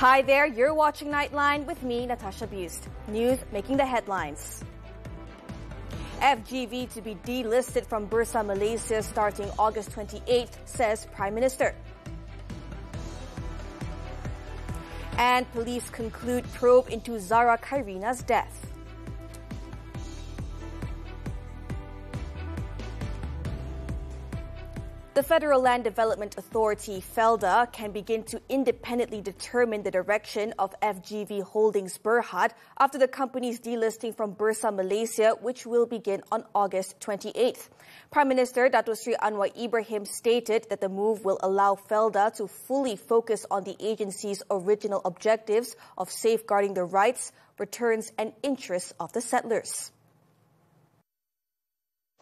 Hi there, you're watching Nightline with me, Natasha Busst. News making the headlines. FGV to be delisted from Bursa Malaysia starting August 28th, says Prime Minister. And police conclude probe into Zara Karina's death. The Federal Land Development Authority, Felda, can begin to independently determine the direction of FGV Holdings Berhad after the company's delisting from Bursa Malaysia, which will begin on August 28th. Prime Minister Dato Sri Anwar Ibrahim stated that the move will allow Felda to fully focus on the agency's original objectives of safeguarding the rights, returns and interests of the settlers.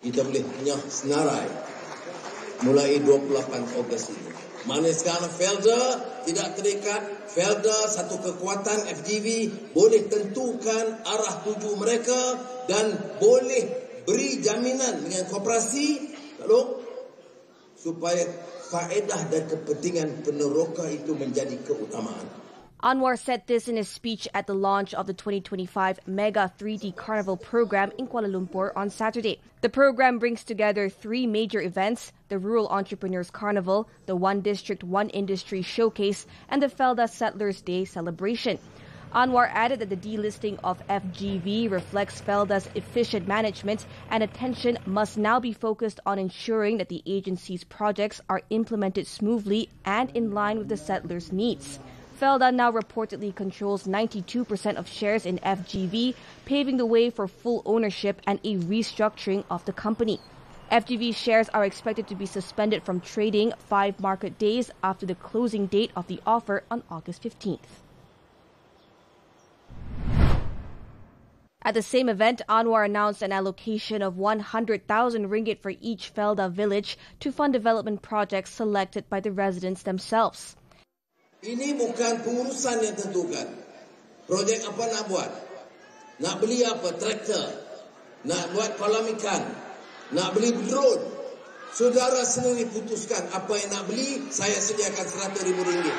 Kita boleh punya senarai mulai 28 Ogos ini. Mana sekarang Felda tidak terikat, Felda satu kekuatan FGV boleh tentukan arah tuju mereka dan boleh beri jaminan dengan koperasi supaya faedah dan kepentingan peneroka itu menjadi keutamaan. Anwar said this in his speech at the launch of the 2025 Mega 3D Carnival program in Kuala Lumpur on Saturday. The program brings together three major events: the Rural Entrepreneurs Carnival, the One District, One Industry Showcase, and the Felda Settlers Day celebration. Anwar added that the delisting of FGV reflects Felda's efficient management and attention must now be focused on ensuring that the agency's projects are implemented smoothly and in line with the settlers' needs. Felda now reportedly controls 92% of shares in FGV, paving the way for full ownership and a restructuring of the company. FGV shares are expected to be suspended from trading 5 market days after the closing date of the offer on August 15th. At the same event, Anwar announced an allocation of 100,000 ringgit for each Felda village to fund development projects selected by the residents themselves. Ini bukan pengurusan yang tentukan. Projek apa nak buat? Nak beli apa? Traktor. Nak buat kolam ikan. Nak beli drone. Saudara sendiri putuskan apa yang nak beli, saya sediakan RM100,000.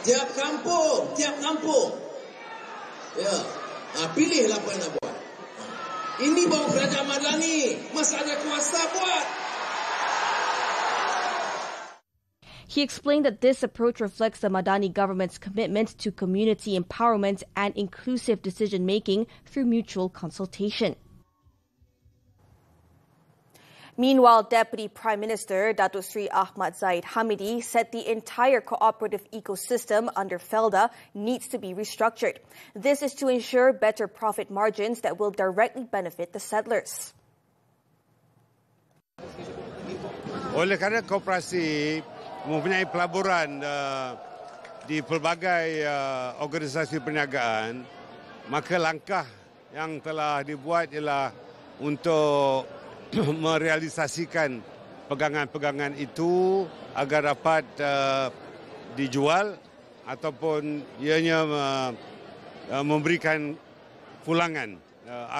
Tiap kampung. Ya. Pilihlah apa yang nak buat. Ini baru kerajaan Madani. Masa ada kuasa buat. He explained that this approach reflects the Madani government's commitment to community empowerment and inclusive decision-making through mutual consultation. Meanwhile, Deputy Prime Minister Dato Sri Ahmad Zahid Hamidi said the entire cooperative ecosystem under Felda needs to be restructured. This is to ensure better profit margins that will directly benefit the settlers. Oleh kerana koperasi mempunyai pelaburan di pelbagai organisasi perniagaan, maka langkah yang telah dibuat ialah untuk merealisasikan pegangan-pegangan itu agar dapat dijual ataupun ianya memberikan pulangan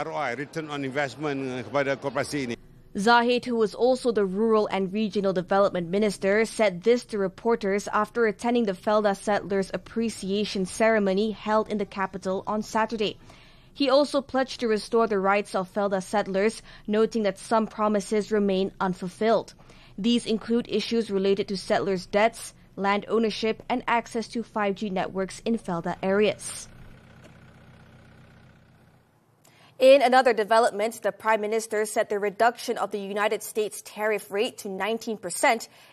ROI, return on investment kepada koperasi ini. Zahid, who was also the Rural and Regional Development Minister, said this to reporters after attending the Felda Settlers Appreciation Ceremony held in the capital on Saturday. He also pledged to restore the rights of Felda settlers, noting that some promises remain unfulfilled. These include issues related to settlers' debts, land ownership, and access to 5G networks in Felda areas. In another development, the Prime Minister said the reduction of the United States tariff rate to 19%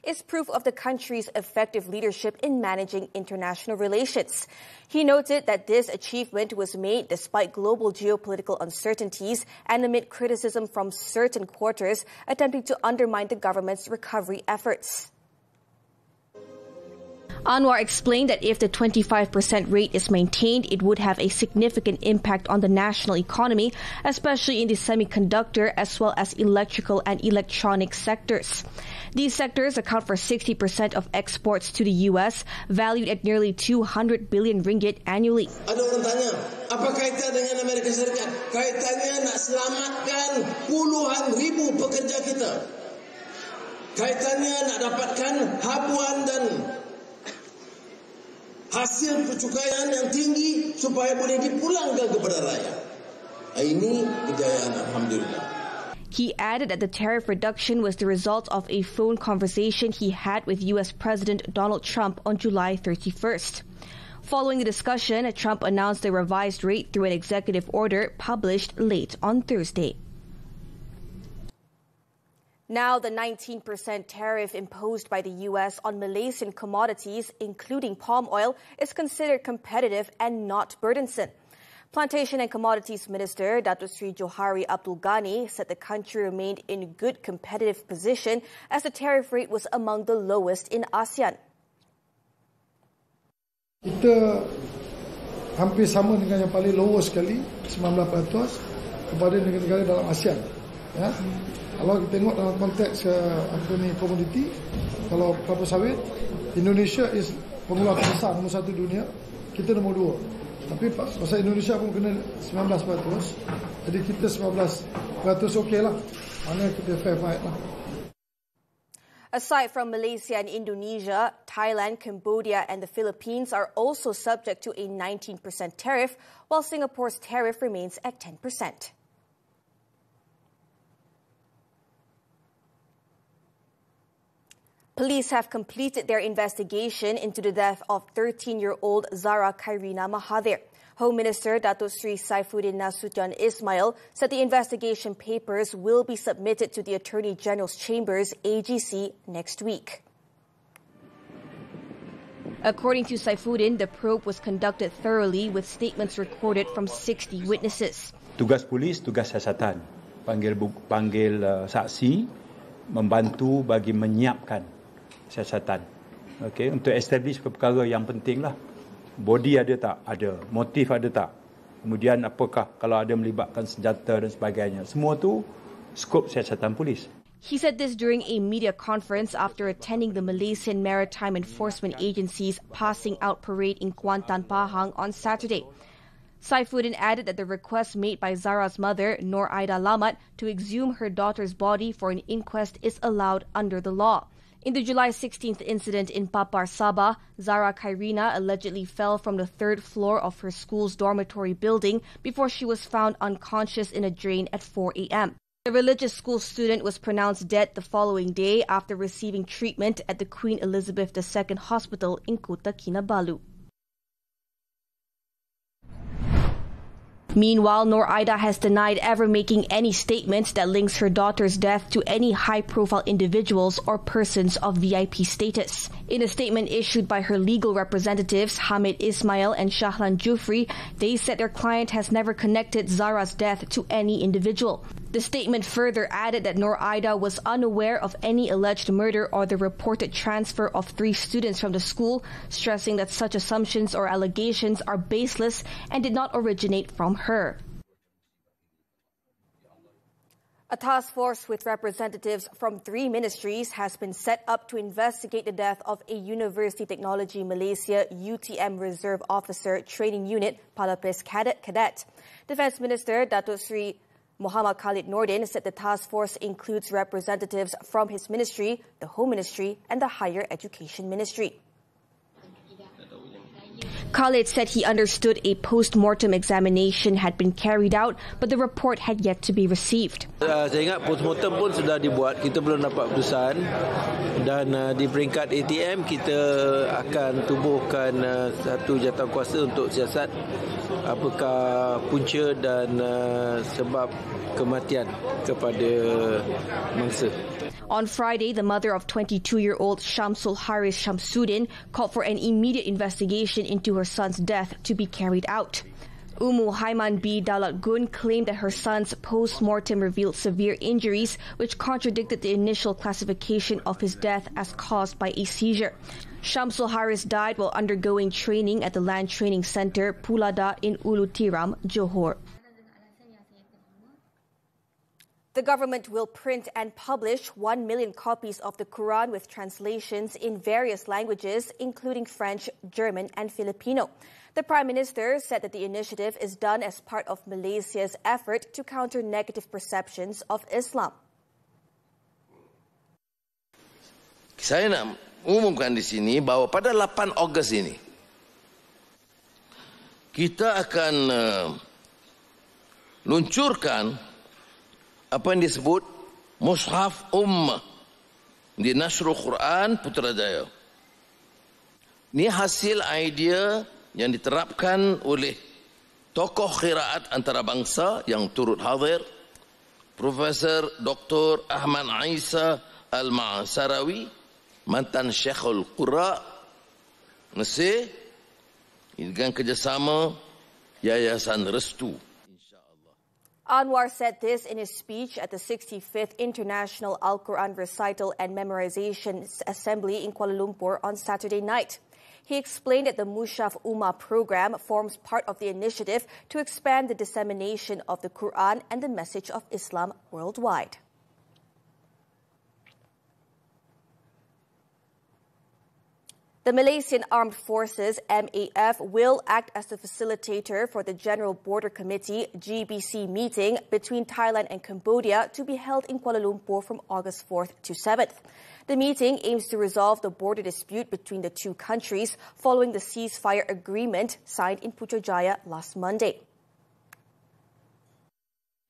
is proof of the country's effective leadership in managing international relations. He noted that this achievement was made despite global geopolitical uncertainties and amid criticism from certain quarters attempting to undermine the government's recovery efforts. Anwar explained that if the 25% rate is maintained, it would have a significant impact on the national economy, especially in the semiconductor as well as electrical and electronic sectors. These sectors account for 60% of exports to the U.S., valued at nearly 200 billion ringgit annually. Ada orang tanya, apa kaitan dengan Amerika Serikat? Kaitannya nak selamatkan puluhan ribu pekerja kita. kaitannya nak dapatkan habuan dan hasil percukaian yang tinggi supaya boleh dipulangkan kepada rakyat. Ini kejayaan, alhamdulillah. He added that the tariff reduction was the result of a phone conversation he had with U.S. President Donald Trump on July 31st. Following the discussion, Trump announced the revised rate through an executive order published late on Thursday. Now, the 19% tariff imposed by the U.S. on Malaysian commodities, including palm oil, is considered competitive and not burdensome. Plantation and Commodities Minister Datuk Sri Johari Abdul Ghani said the country remained in good competitive position as the tariff rate was among the lowest in ASEAN. Kita hampir sama dengan yang paling low sekali, 19% kepada negara-negara dalam ASEAN. Ya. Kalau kita tengok dalam konteks komoditi, kalau kelapa sawit, Indonesia is pengeluar terbesar nombor 1 dunia, kita nombor 2. Tapi pasal Indonesia pun kena 19%, jadi kita 19% okey lah. Mana kita fair fight lah. Aside from Malaysia and Indonesia, Thailand, Cambodia and the Philippines are also subject to a 19% tariff, while Singapore's tariff remains at 10%. Police have completed their investigation into the death of 13-year-old Zara Karina Mahade. Home Minister Datuk Sri Saifuddin Nasution Ismail said the investigation papers will be submitted to the Attorney General's Chambers, AGC, next week. According to Saifuddin, the probe was conducted thoroughly with statements recorded from 60 witnesses. Tugas polis, tugas siasatan. Panggil saksi, membantu bagi menyiapkan siasatan. Okey, untuk establish perkara yang penting lah. Body ada tak? Ada. Motif ada tak? Kemudian apakah kalau ada melibatkan senjata dan sebagainya. Semua tu skop siasatan polis. He said this during a media conference after attending the Malaysian Maritime Enforcement Agency's passing out parade in Kuantan, Pahang on Saturday. Saifuddin added that the request made by Zara's mother, Nur Aida Lamat, to exhume her daughter's body for an inquest is allowed under the law. In the July 16th incident in Papar, Sabah, Zara Karina allegedly fell from the 3rd floor of her school's dormitory building before she was found unconscious in a drain at 4 a.m. The religious school student was pronounced dead the following day after receiving treatment at the Queen Elizabeth II Hospital in Kota Kinabalu. Meanwhile, Nur Aida has denied ever making any statements that links her daughter's death to any high-profile individuals or persons of VIP status. In a statement issued by her legal representatives, Hamid Ismail and Shahlan Jufri, they said their client has never connected Zara's death to any individual. The statement further added that Nur Aida was unaware of any alleged murder or the reported transfer of 3 students from the school, stressing that such assumptions or allegations are baseless and did not originate from her. A task force with representatives from 3 ministries has been set up to investigate the death of a University Technology Malaysia UTM Reserve Officer Training Unit Palapis cadet. Defence Minister Datuk Sri Muhammad Khalid Nordin said the task force includes representatives from his ministry, the Home Ministry and the Higher Education Ministry. Khalid said he understood a post-mortem examination had been carried out, but the report had yet to be received. Saya ingat post-mortem pun sudah dibuat, kita belum dapat keputusan dan di peringkat ATM kita akan tubuhkan satu jawatankuasa untuk siasat apakah punca dan sebab kematian kepada mangsa. On Friday, the mother of 22-year-old Shamsul Haris Shamsuddin called for an immediate investigation into her son's death to be carried out. Ummu Haiman B. Daulat Gun claimed that her son's post-mortem revealed severe injuries, which contradicted the initial classification of his death as caused by a seizure. Shamsul Haris died while undergoing training at the Land Training Center, Pulada in Ulu Tiram, Johor. The government will print and publish 1 million copies of the Quran with translations in various languages, including French, German and Filipino. The Prime Minister said that the initiative is done as part of Malaysia's effort to counter negative perceptions of Islam. Saya nak umumkan di sini bahawa pada 8 Ogos ini kita akan luncurkan apa yang disebut Mushaf Ummah di Nasrul Quran Putrajaya. Ini hasil idea yang diterapkan oleh tokoh qiraat antarabangsa yang turut hadir, Profesor Dr. Ahmad Isa Al-Ma'asarawi, mantan Syekhul Qura Mesir, dengan kerjasama Yayasan Restu. Anwar said this in his speech at the 65th International Al-Quran Recital and Memorization Assembly in Kuala Lumpur on Saturday night. He explained that the Mushaf Ummah program forms part of the initiative to expand the dissemination of the Quran and the message of Islam worldwide. The Malaysian Armed Forces, MAF, will act as the facilitator for the General Border Committee, GBC, meeting between Thailand and Cambodia to be held in Kuala Lumpur from August 4th to 7th. The meeting aims to resolve the border dispute between the two countries following the ceasefire agreement signed in Putrajaya last Monday.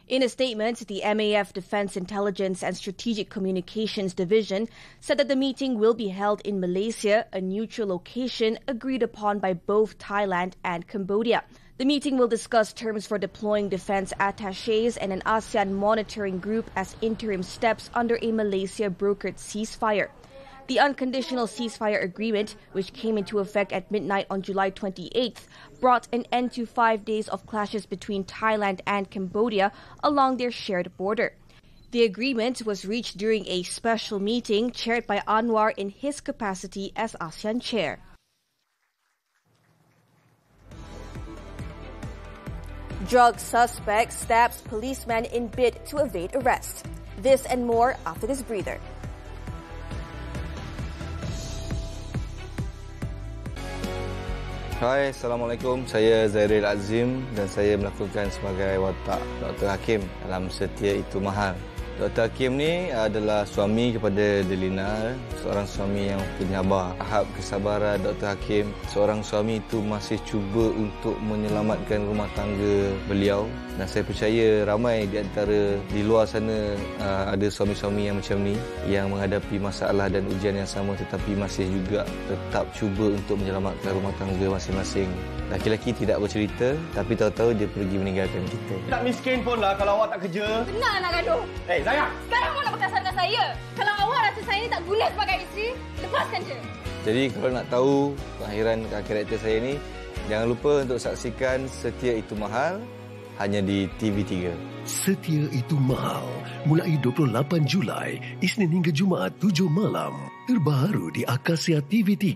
In a statement, the MAF Defence Intelligence and Strategic Communications Division said that the meeting will be held in Malaysia, a neutral location agreed upon by both Thailand and Cambodia. The meeting will discuss terms for deploying defence attachés and an ASEAN monitoring group as interim steps under a Malaysia-brokered ceasefire. The unconditional ceasefire agreement, which came into effect at midnight on July 28th, brought an end to 5 days of clashes between Thailand and Cambodia along their shared border. The agreement was reached during a special meeting chaired by Anwar in his capacity as ASEAN chair. Drug suspect stabs policeman in bid to evade arrest. This and more after this breather. Hai, Assalamualaikum. Saya Zairil Azim dan saya melakukan sebagai watak Dr. Hakim dalam Setia Itu Mahal. Dr. Hakim ni adalah suami kepada Delina, seorang suami yang penyabar. Tahap kesabaran Dr. Hakim, seorang suami itu masih cuba untuk menyelamatkan rumah tangga beliau. Dan saya percaya ramai di antara di luar sana ada suami-suami yang macam ni, yang menghadapi masalah dan ujian yang sama tetapi masih juga tetap cuba untuk menyelamatkan rumah tangga masing-masing. Laki-laki tidak bercerita tapi tahu-tahu dia pergi meninggalkan kita. Tak miskin pun lah kalau awak tak kerja. Benar nak gaduh. Zara! Sekarang awak nak berkasar dengan saya. Kalau awak rasa saya ni tak guna sebagai isteri, lepaskan je. Jadi kalau nak tahu kelahiran karakter saya ni, jangan lupa untuk saksikan Setia Itu Mahal hanya di TV3. Setia Itu Mahal mulai 28 Julai, Isnin hingga Jumaat 7 malam. Terbaru di Akasia TV3.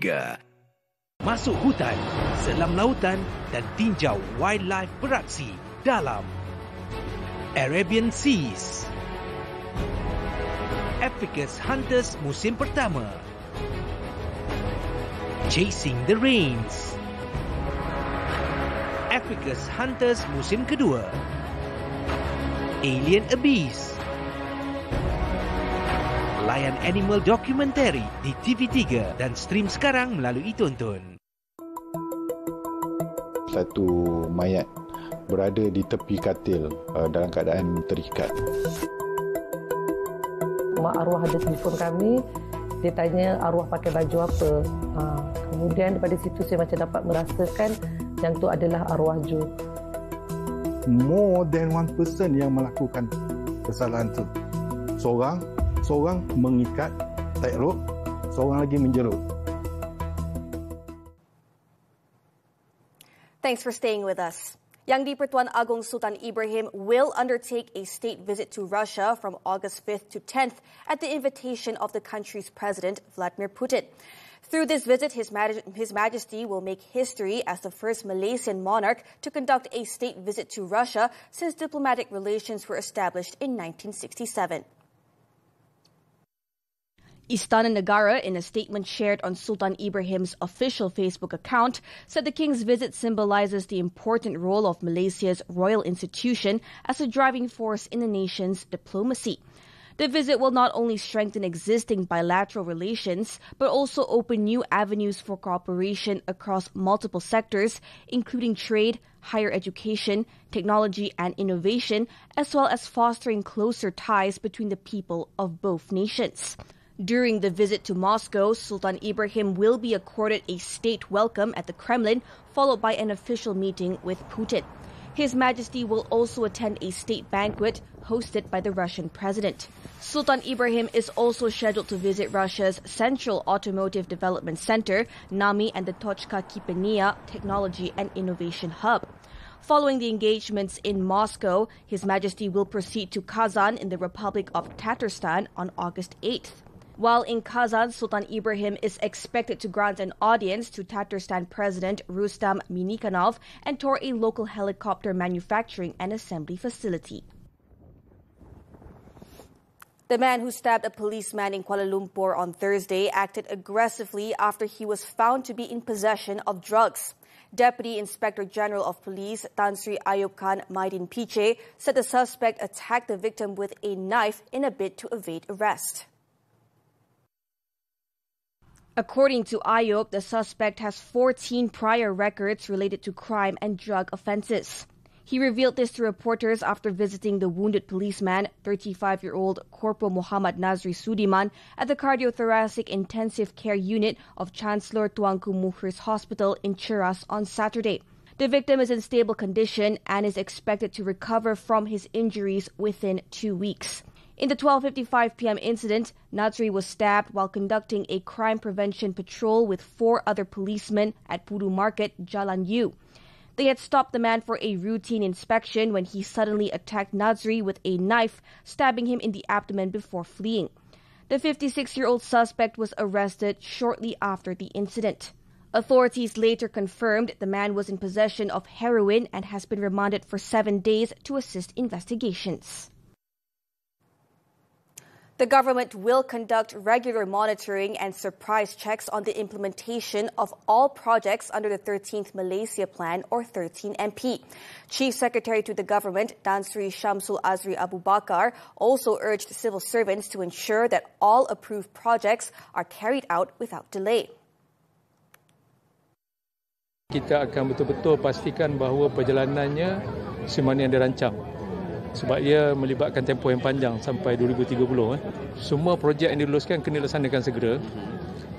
Masuk hutan, selam lautan dan tinjau wildlife beraksi dalam Arabian Seas. Africa's Hunters musim pertama. Chasing the Rains. Africa's Hunters musim kedua. Alien Abyss. Layan Animal Documentary di TV3 dan stream sekarang melalui Tonton. Satu mayat berada di tepi katil dalam keadaan terikat. Mak arwah ada telefon kami, dia tanya arwah pakai baju apa. Kemudian daripada situ saya macam dapat merasakan yang tu adalah arwah Ju. More than one person yang melakukan kesalahan tu. Seorang mengikat tight rope, seorang lagi menjerut. Thanks for staying with us. Yang di-Pertuan Agong Sultan Ibrahim will undertake a state visit to Russia from August 5th to 10th at the invitation of the country's president, Vladimir Putin. Through this visit, His Majesty will make history as the first Malaysian monarch to conduct a state visit to Russia since diplomatic relations were established in 1967. Istana Negara, in a statement shared on Sultan Ibrahim's official Facebook account, said the king's visit symbolizes the important role of Malaysia's royal institution as a driving force in the nation's diplomacy. The visit will not only strengthen existing bilateral relations, but also open new avenues for cooperation across multiple sectors, including trade, higher education, technology and innovation, as well as fostering closer ties between the people of both nations. During the visit to Moscow, Sultan Ibrahim will be accorded a state welcome at the Kremlin, followed by an official meeting with Putin. His Majesty will also attend a state banquet hosted by the Russian president. Sultan Ibrahim is also scheduled to visit Russia's Central Automotive Development Center, NAMI, and the Tochka Kipenia Technology and Innovation Hub. Following the engagements in Moscow, His Majesty will proceed to Kazan in the Republic of Tatarstan on August 8th. While in Kazan, Sultan Ibrahim is expected to grant an audience to Tatarstan President Rustam Minikhanov and tour a local helicopter manufacturing and assembly facility. The man who stabbed a policeman in Kuala Lumpur on Thursday acted aggressively after he was found to be in possession of drugs. Deputy Inspector General of Police Tan Sri Ayub Khan Maidin Piche said the suspect attacked the victim with a knife in a bid to evade arrest. According to Ayub, the suspect has 14 prior records related to crime and drug offences. He revealed this to reporters after visiting the wounded policeman, 35-year-old Corporal Muhammad Nazri Sudiman, at the Cardiothoracic Intensive Care Unit of Chancellor Tuanku Mukhir's Hospital in Cheras on Saturday. The victim is in stable condition and is expected to recover from his injuries within 2 weeks. In the 12:55 p.m. incident, Nazri was stabbed while conducting a crime prevention patrol with 4 other policemen at Pudu Market, Jalan Yu. They had stopped the man for a routine inspection when he suddenly attacked Nazri with a knife, stabbing him in the abdomen before fleeing. The 56-year-old suspect was arrested shortly after the incident. Authorities later confirmed the man was in possession of heroin and has been remanded for 7 days to assist investigations. The government will conduct regular monitoring and surprise checks on the implementation of all projects under the 13th Malaysia Plan or 13MP. Chief Secretary to the government, Tan Sri Shamsul Azri Abu Bakar, also urged civil servants to ensure that all approved projects are carried out without delay. Kita akan betul-betul pastikan bahawa perjalanannya semana yang dirancang. Sebab ia melibatkan tempoh yang panjang sampai 2030. Semua projek yang diluluskan kena dilaksanakan segera.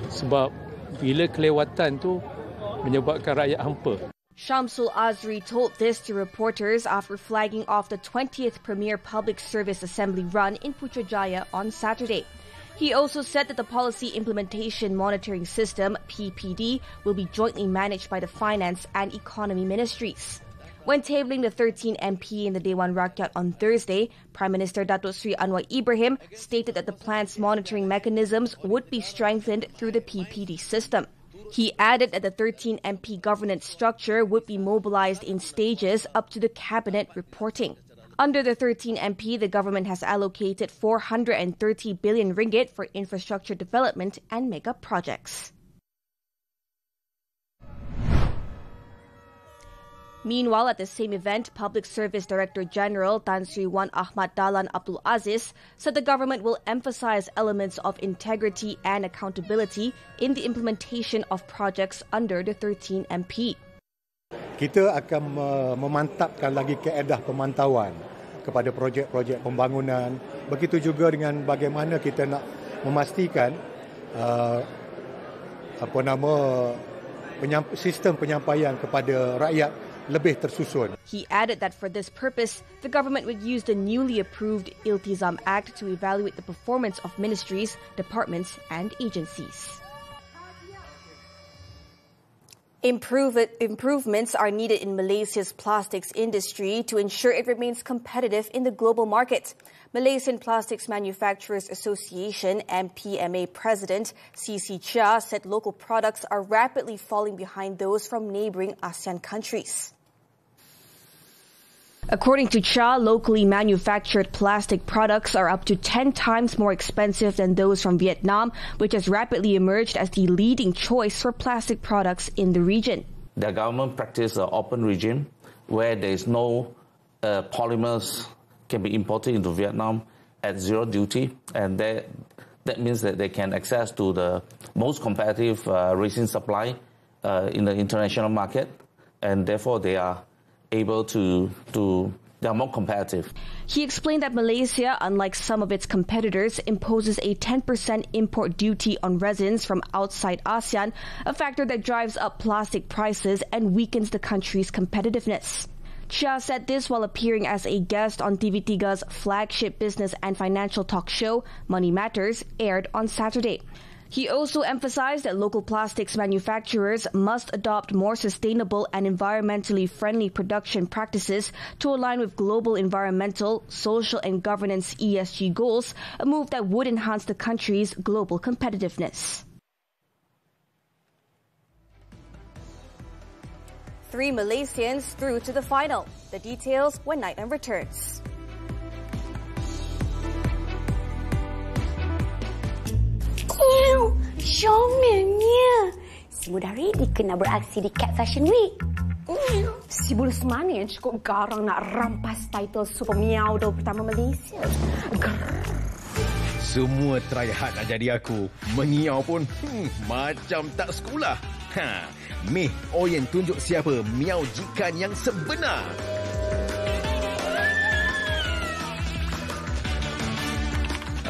Sebab bila kelewatan tu menyebabkan rakyat hampa. Shamsul Azri told this to reporters after flagging off the 20th Premier Public Service Assembly run in Putrajaya on Saturday. He also said that the Policy Implementation Monitoring System, PPD, will be jointly managed by the Finance and Economy Ministries. When tabling the 13MP in the Dewan Rakyat on Thursday, Prime Minister Datuk Sri Anwar Ibrahim stated that the plan's monitoring mechanisms would be strengthened through the PPD system. He added that the 13MP governance structure would be mobilized in stages up to the cabinet reporting. Under the 13MP, the government has allocated 430 billion ringgit for infrastructure development and mega projects. Meanwhile, at the same event, Public Service Director General Tan Sri Wan Ahmad Dahlan Abdul Aziz said the government will emphasize elements of integrity and accountability in the implementation of projects under the 13MP. Kita akan memantapkan lagi kaedah pemantauan kepada projek-projek pembangunan. Begitu juga dengan bagaimana kita nak memastikan sistem penyampaian kepada rakyat lebih tersusun. He added that for this purpose, the government would use the newly approved Iltizam Act to evaluate the performance of ministries, departments and agencies. Improvements are needed in Malaysia's plastics industry to ensure it remains competitive in the global market. Malaysian Plastics Manufacturers Association MPMA President C.C. Chia said local products are rapidly falling behind those from neighbouring ASEAN countries. According to Chia, locally manufactured plastic products are up to 10 times more expensive than those from Vietnam, which has rapidly emerged as the leading choice for plastic products in the region. The government practices an open regime where there is no polymers can be imported into Vietnam, at zero duty, and that means that they can access to the most competitive resin supply in the international market, and therefore they are able they are more competitive. He explained that Malaysia, unlike some of its competitors, imposes a 10% import duty on resins from outside ASEAN, a factor that drives up plastic prices and weakens the country's competitiveness. Chia said this while appearing as a guest on TV3's flagship business and financial talk show, Money Matters, aired on Saturday. He also emphasized that local plastics manufacturers must adopt more sustainable and environmentally friendly production practices to align with global environmental, social and governance ESG goals, a move that would enhance the country's global competitiveness. 3 Malaysians through to the final. The details when Nightline returns. Syomelnya. Si mudah ready kena beraksi di Cat Fashion Week. Si bulu semani yang cukup garang nak rampas title Super Miao Dau pertama Malaysia. Semua try hard nak jadi aku. Mengiau pun macam tak sekolah. Meh, Oyen tunjuk siapa Miao Jikan yang sebenar.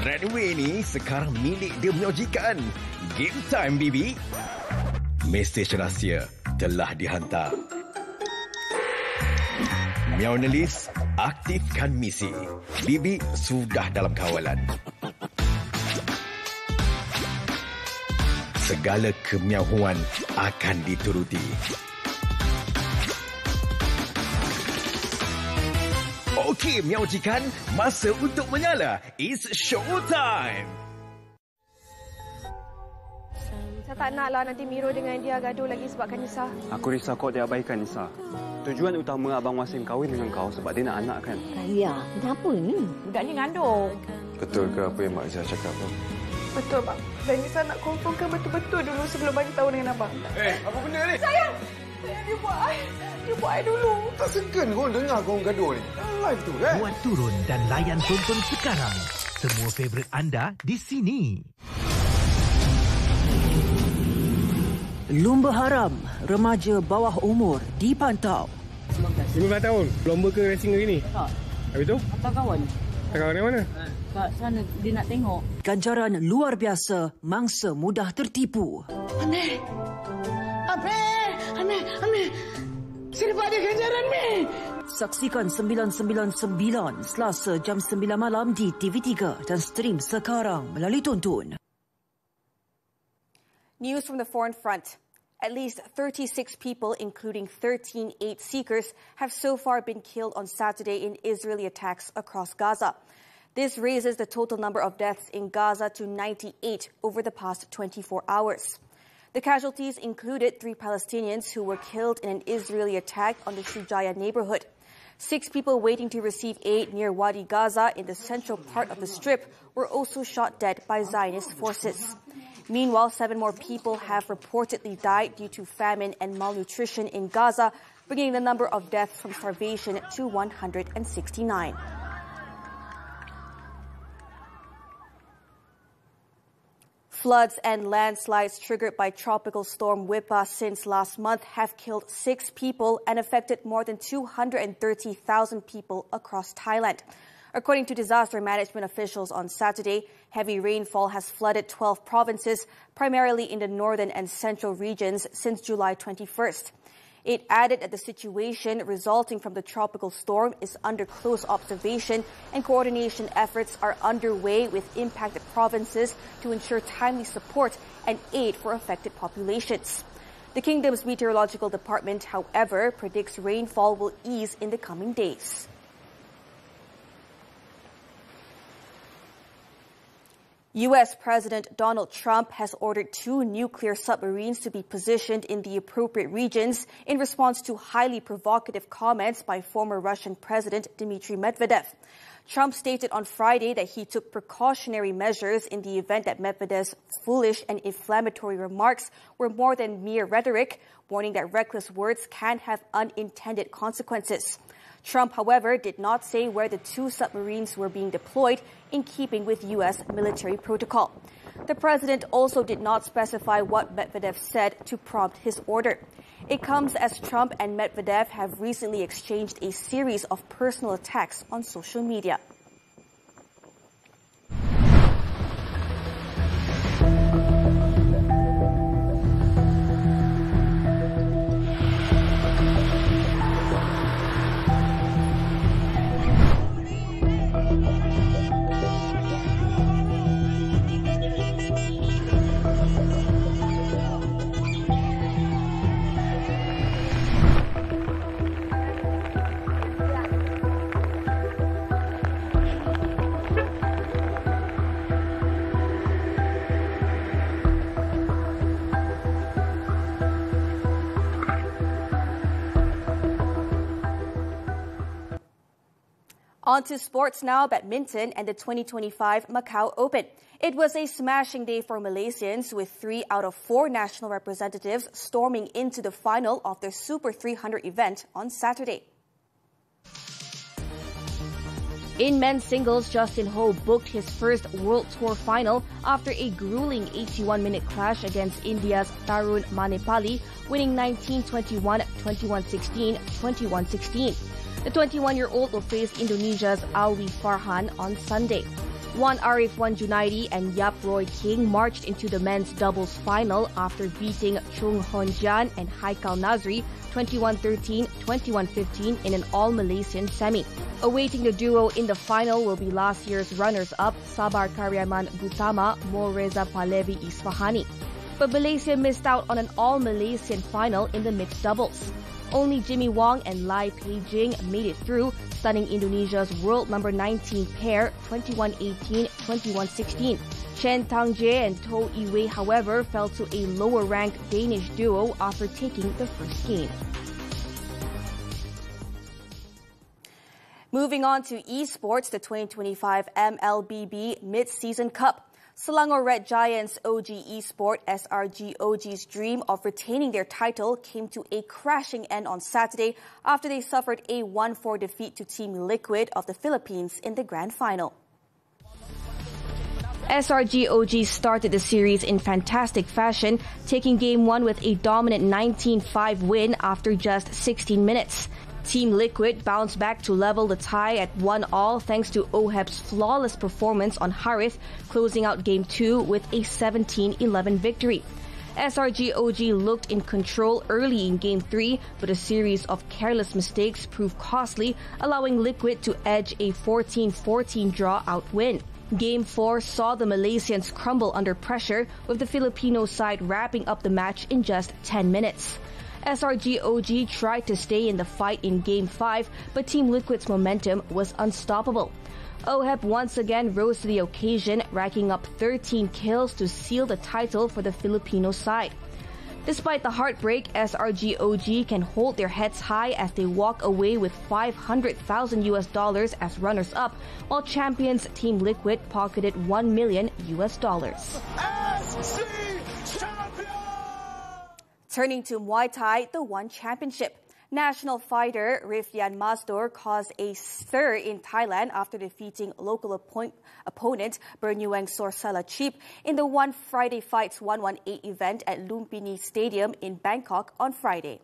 Redway ni sekarang milik dia menyojikan. Game time, Bibi. Mesej rahsia telah dihantar. Miaunelis, aktifkan misi. Bibi sudah dalam kawalan. Segala kemiauan akan dituruti. Okey, Miao Jikan, masa untuk menyala. It's show time. Saya tak naklah nanti Miro dengan dia gaduh lagi sebabkan Nisa. Aku risau kau dia abaikan Nisa. Tujuan utama Abang Wasim kahwin dengan kau sebab dia nak anak kan? Raya, kenapa ni? Budak ni ngandung. Betul ke apa yang Mak Izzah cakap, Bang? Betul, Bang. Dan Nisa nak confirmkan betul-betul dulu sebelum bagi tahu dengan Abang. Apa benda ni? Sayang! Dia buat air dulu. Tak segan kau dengar kau gaduh ni. Live tu kan? Buat turun dan layan tonton sekarang. Semua favourite anda di sini. Lumba haram, remaja bawah umur dipantau. 15 tahun, lomba ke racing hari ni? Tak. Habis tu? Hantar kawan. Kawan yang mana? Kat sana, dia nak tengok. Ganjaran luar biasa, mangsa mudah tertipu. Amir! Saya dapat ada ganjaran, Amir! Saksikan 999 Selasa jam 9 malam di TV3 dan stream sekarang melalui Tonton. News from the foreign front. At least 36 people, including 13 aid seekers, have so far been killed on Saturday in Israeli attacks across Gaza. This raises the total number of deaths in Gaza to 98 over the past 24 hours. The casualties included 3 Palestinians who were killed in an Israeli attack on the Shujaya neighborhood. 6 people waiting to receive aid near Wadi Gaza in the central part of the Strip were also shot dead by Zionist forces. Meanwhile, 7 more people have reportedly died due to famine and malnutrition in Gaza, bringing the number of deaths from starvation to 169. Floods and landslides triggered by tropical storm Wipa since last month have killed 6 people and affected more than 230,000 people across Thailand. According to disaster management officials on Saturday, heavy rainfall has flooded 12 provinces, primarily in the northern and central regions, since July 21st. It added that the situation resulting from the tropical storm is under close observation and coordination efforts are underway with impacted provinces to ensure timely support and aid for affected populations. The kingdom's meteorological department, however, predicts rainfall will ease in the coming days. U.S. President Donald Trump has ordered 2 nuclear submarines to be positioned in the appropriate regions in response to highly provocative comments by former Russian President Dmitry Medvedev. Trump stated on Friday that he took precautionary measures in the event that Medvedev's foolish and inflammatory remarks were more than mere rhetoric, warning that reckless words can have unintended consequences. Trump, however, did not say where the 2 submarines were being deployed, in keeping with U.S. military protocol. The president also did not specify what Medvedev said to prompt his order. It comes as Trump and Medvedev have recently exchanged a series of personal attacks on social media. On to sports now, badminton and the 2025 Macau Open. It was a smashing day for Malaysians, with 3 out of 4 national representatives storming into the final of their Super 300 event on Saturday. In men's singles, Justin Ho booked his first World Tour final after a grueling 81-minute clash against India's Tarun Manepali, winning 19-21, 21-16, 21-16. The 21-year-old will face Indonesia's Alwi Farhan on Sunday. Wan Arif Wan Junaidi and Yap Roy King marched into the men's doubles final after beating Chung Hon Jian and Haikal Nazri 21-13, 21-15 in an all-Malaysian semi. Awaiting the duo in the final will be last year's runners-up Sabar Karyaman Butama Moreza Palevi Isfahani. But Malaysia missed out on an all-Malaysian final in the mixed doubles. Only Jimmy Wong and Lai Pei-jing made it through, stunning Indonesia's world number 19 pair 21-18, 21-16. Chen Tangjie and To Iwei, however, fell to a lower-ranked Danish duo after taking the first game. Moving on to esports, the 2025 MLBB Midseason Cup. Selangor Red Giants OG Esport SRG OG's dream of retaining their title came to a crashing end on Saturday after they suffered a 1-4 defeat to Team Liquid of the Philippines in the grand final. SRG OG started the series in fantastic fashion, taking Game 1 with a dominant 19-5 win after just 16 minutes. Team Liquid bounced back to level the tie at 1-1 thanks to OHEP's flawless performance on Harith, closing out Game 2 with a 17-11 victory. SRG OG looked in control early in Game 3, but a series of careless mistakes proved costly, allowing Liquid to edge a 14-14 draw-out win. Game 4 saw the Malaysians crumble under pressure, with the Filipino side wrapping up the match in just 10 minutes. SRG OG tried to stay in the fight in Game 5, but Team Liquid's momentum was unstoppable. OHEP once again rose to the occasion, racking up 13 kills to seal the title for the Filipino side. Despite the heartbreak, SRG OG can hold their heads high as they walk away with $500,000 as runners-up, while champions Team Liquid pocketed $1 million. Turning to Muay Thai, the One Championship. National fighter Rifyan Masdor caused a stir in Thailand after defeating local opponent Bernuang Sorsala Cheap in the One Friday Fights 118 event at Lumpini Stadium in Bangkok on Friday.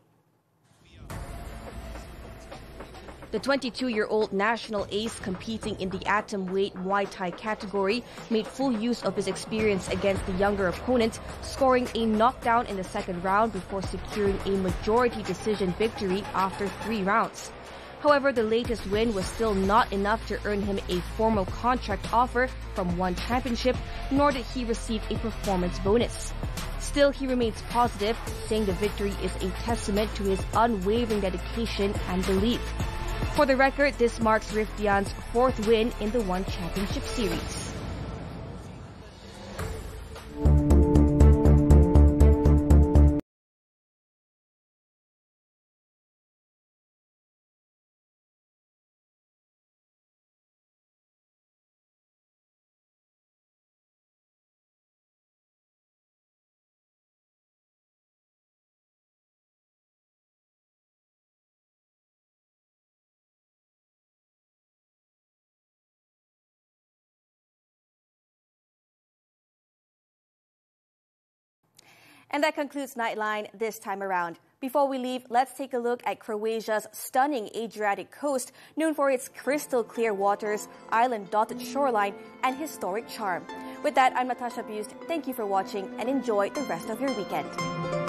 The 22-year-old national ace competing in the atom-weight Muay Thai category made full use of his experience against the younger opponent, scoring a knockdown in the second round before securing a majority decision victory after 3 rounds. However, the latest win was still not enough to earn him a formal contract offer from One Championship, nor did he receive a performance bonus. Still, he remains positive, saying the victory is a testament to his unwavering dedication and belief. For the record, this marks Rifyan's 4th win in the One Championship Series. And that concludes Nightline this time around. Before we leave, let's take a look at Croatia's stunning Adriatic coast, known for its crystal clear waters, island-dotted shoreline, and historic charm. With that, I'm Natasha. Thank you for watching and enjoy the rest of your weekend.